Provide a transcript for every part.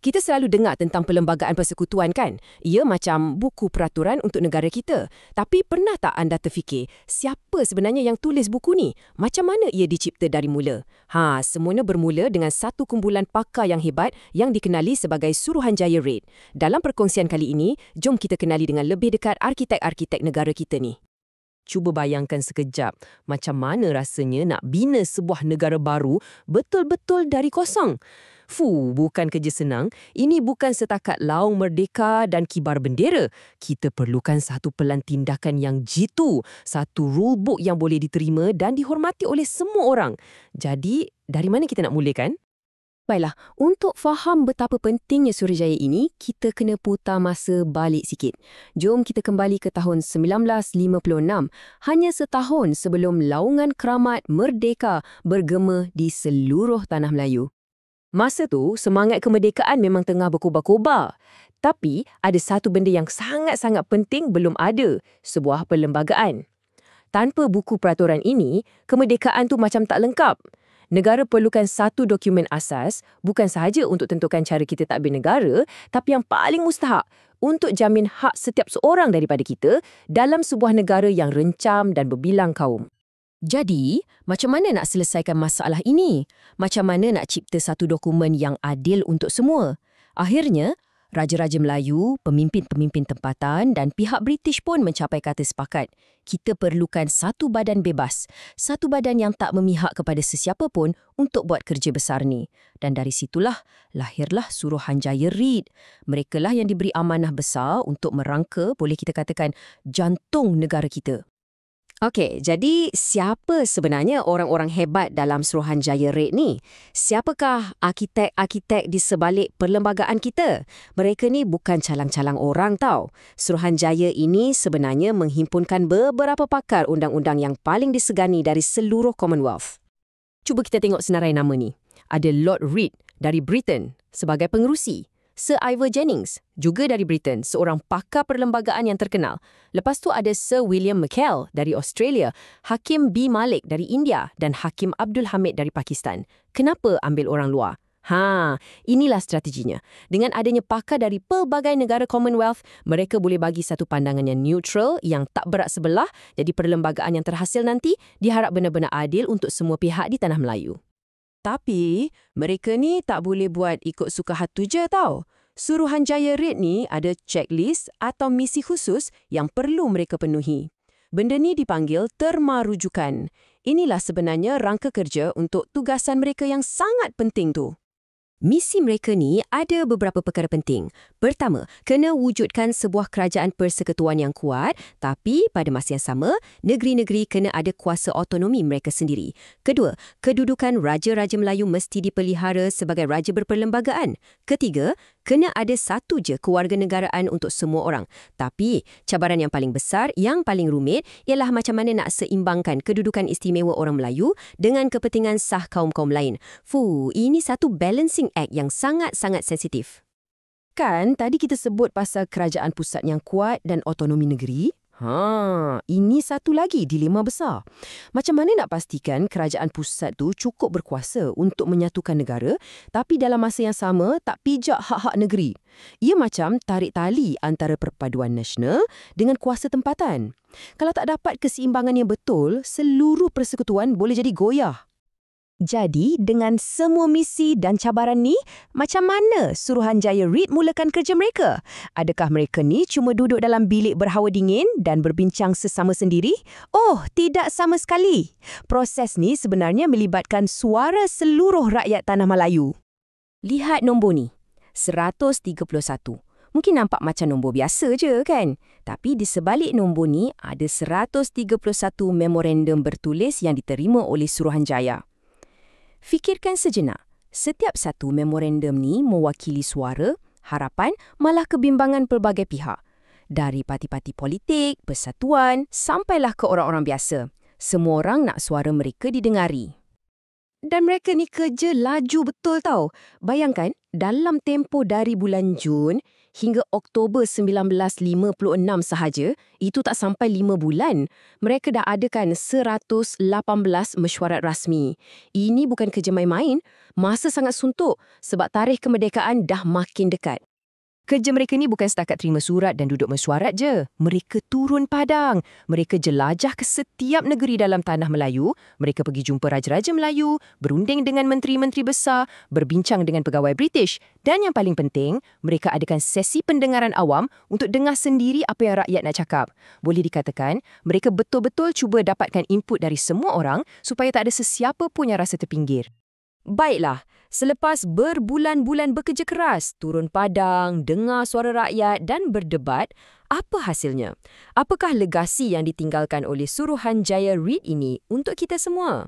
Kita selalu dengar tentang Perlembagaan Persekutuan kan? Ia macam buku peraturan untuk negara kita. Tapi pernah tak anda terfikir, siapa sebenarnya yang tulis buku ni? Macam mana ia dicipta dari mula? Semuanya bermula dengan satu kumpulan pakar yang hebat yang dikenali sebagai Suruhanjaya Red. Dalam perkongsian kali ini, jom kita kenali dengan lebih dekat arkitek-arkitek negara kita ni. Cuba bayangkan sekejap, macam mana rasanya nak bina sebuah negara baru betul-betul dari kosong. Bukan kerja senang. Ini bukan setakat laung merdeka dan kibar bendera. Kita perlukan satu pelan tindakan yang jitu, satu rulebook yang boleh diterima dan dihormati oleh semua orang. Jadi, dari mana kita nak mulakan? Baiklah, untuk faham betapa pentingnya Suruhanjaya ini, kita kena putar masa balik sikit. Jom kita kembali ke tahun 1956, hanya setahun sebelum laungan keramat merdeka bergema di seluruh tanah Melayu. Masa tu, semangat kemerdekaan memang tengah berkobar-kobar. Tapi, ada satu benda yang sangat-sangat penting belum ada, sebuah perlembagaan. Tanpa buku peraturan ini, kemerdekaan tu macam tak lengkap. Negara perlukan satu dokumen asas, bukan sahaja untuk tentukan cara kita tadbir negara, tapi yang paling mustahak, untuk jamin hak setiap seorang daripada kita dalam sebuah negara yang rencam dan berbilang kaum. Jadi, macam mana nak selesaikan masalah ini? Macam mana nak cipta satu dokumen yang adil untuk semua? Akhirnya, Raja-Raja Melayu, pemimpin-pemimpin tempatan dan pihak British pun mencapai kata sepakat. Kita perlukan satu badan bebas, satu badan yang tak memihak kepada sesiapa pun untuk buat kerja besar ni. Dan dari situlah, lahirlah Suruhanjaya Red. Merekalah yang diberi amanah besar untuk merangka, boleh kita katakan, jantung negara kita. Okey, jadi siapa sebenarnya orang-orang hebat dalam Suruhanjaya Red ni? Siapakah arkitek-arkitek di sebalik perlembagaan kita? Mereka ni bukan calang-calang orang tau. Suruhanjaya ini sebenarnya menghimpunkan beberapa pakar undang-undang yang paling disegani dari seluruh Commonwealth. Cuba kita tengok senarai nama ni. Ada Lord Reed dari Britain sebagai pengerusi. Sir Ivor Jennings, juga dari Britain, seorang pakar perlembagaan yang terkenal. Lepas tu ada Sir William McKell dari Australia, Hakim B. Malik dari India dan Hakim Abdul Hamid dari Pakistan. Kenapa ambil orang luar? Inilah strateginya. Dengan adanya pakar dari pelbagai negara Commonwealth, mereka boleh bagi satu pandangan yang neutral, yang tak berat sebelah, jadi perlembagaan yang terhasil nanti diharap benar-benar adil untuk semua pihak di Tanah Melayu. Tapi, mereka ni tak boleh buat ikut suka hati je tau. Suruhanjaya Red ni ada checklist atau misi khusus yang perlu mereka penuhi. Benda ni dipanggil terma rujukan. Inilah sebenarnya rangka kerja untuk tugasan mereka yang sangat penting tu. Misi mereka ni ada beberapa perkara penting. Pertama, kena wujudkan sebuah kerajaan persekutuan yang kuat, tapi pada masa yang sama, negeri-negeri kena ada kuasa otonomi mereka sendiri. Kedua, kedudukan Raja-Raja Melayu mesti dipelihara sebagai raja berperlembagaan. Ketiga, kena ada satu je kewarganegaraan untuk semua orang. Tapi, cabaran yang paling besar, yang paling rumit, ialah macam mana nak seimbangkan kedudukan istimewa orang Melayu dengan kepentingan sah kaum-kaum lain. Ini satu balancing act yang sangat-sangat sensitif. Kan tadi kita sebut pasal kerajaan pusat yang kuat dan otonomi negeri? Ini satu lagi dilema besar. Macam mana nak pastikan kerajaan pusat tu cukup berkuasa untuk menyatukan negara, tapi dalam masa yang sama tak pijak hak-hak negeri? Ia macam tarik tali antara perpaduan nasional dengan kuasa tempatan. Kalau tak dapat keseimbangan yang betul, seluruh persekutuan boleh jadi goyah. Jadi, dengan semua misi dan cabaran ni, macam mana Suruhanjaya Red mulakan kerja mereka? Adakah mereka ni cuma duduk dalam bilik berhawa dingin dan berbincang sesama sendiri? Tidak sama sekali. Proses ni sebenarnya melibatkan suara seluruh rakyat Tanah Melayu. Lihat nombor ni, 131. Mungkin nampak macam nombor biasa je kan? Tapi di sebalik nombor ni ada 131 memorandum bertulis yang diterima oleh Suruhanjaya. Fikirkan sejenak, setiap satu memorandum ni mewakili suara, harapan, malah kebimbangan pelbagai pihak. Dari parti-parti politik, persatuan, sampailah ke orang-orang biasa. Semua orang nak suara mereka didengari. Dan mereka ni kerja laju betul tau. Bayangkan, dalam tempoh dari bulan Jun hingga Oktober 1956 sahaja, itu tak sampai 5 bulan, mereka dah adakan 118 mesyuarat rasmi. Ini bukan kerja main-main, masa sangat suntuk sebab tarikh kemerdekaan dah makin dekat. Kerja mereka ni bukan setakat terima surat dan duduk mesyuarat je. Mereka turun padang. Mereka jelajah ke setiap negeri dalam tanah Melayu. Mereka pergi jumpa Raja-Raja Melayu, berunding dengan menteri-menteri besar, berbincang dengan pegawai British. Dan yang paling penting, mereka adakan sesi pendengaran awam untuk dengar sendiri apa yang rakyat nak cakap. Boleh dikatakan, mereka betul-betul cuba dapatkan input dari semua orang supaya tak ada sesiapa pun yang rasa terpinggir. Baiklah, selepas berbulan-bulan bekerja keras, turun padang, dengar suara rakyat dan berdebat, apa hasilnya? Apakah legasi yang ditinggalkan oleh Suruhanjaya Reid ini untuk kita semua?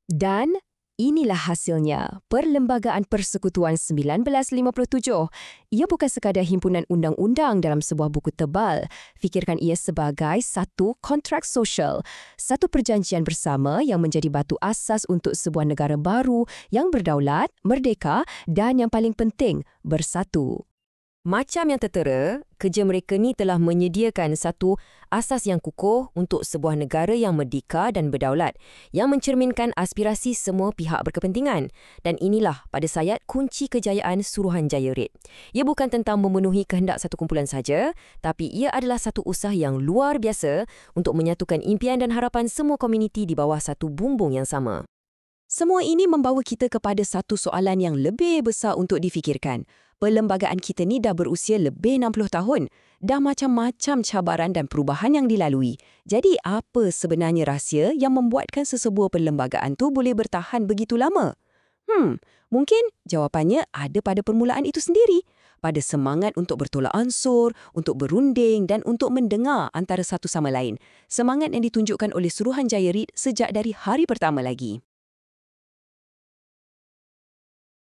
Dan inilah hasilnya, Perlembagaan Persekutuan 1957. Ia bukan sekadar himpunan undang-undang dalam sebuah buku tebal. Fikirkan ia sebagai satu kontrak sosial, satu perjanjian bersama yang menjadi batu asas untuk sebuah negara baru yang berdaulat, merdeka dan yang paling penting, bersatu. Macam yang tertera, kerja mereka ni telah menyediakan satu asas yang kukuh untuk sebuah negara yang merdeka dan berdaulat, yang mencerminkan aspirasi semua pihak berkepentingan. Dan inilah pada sayat kunci kejayaan Suruhanjaya Reid. Ia bukan tentang memenuhi kehendak satu kumpulan saja, tapi ia adalah satu usaha yang luar biasa untuk menyatukan impian dan harapan semua komuniti di bawah satu bumbung yang sama. Semua ini membawa kita kepada satu soalan yang lebih besar untuk difikirkan. Perlembagaan kita ni dah berusia lebih 60 tahun. Dah macam-macam cabaran dan perubahan yang dilalui. Jadi apa sebenarnya rahsia yang membuatkan sesebuah perlembagaan tu boleh bertahan begitu lama? Mungkin jawapannya ada pada permulaan itu sendiri. Pada semangat untuk bertolak ansur, untuk berunding dan untuk mendengar antara satu sama lain. Semangat yang ditunjukkan oleh Suruhanjaya Reid sejak dari hari pertama lagi.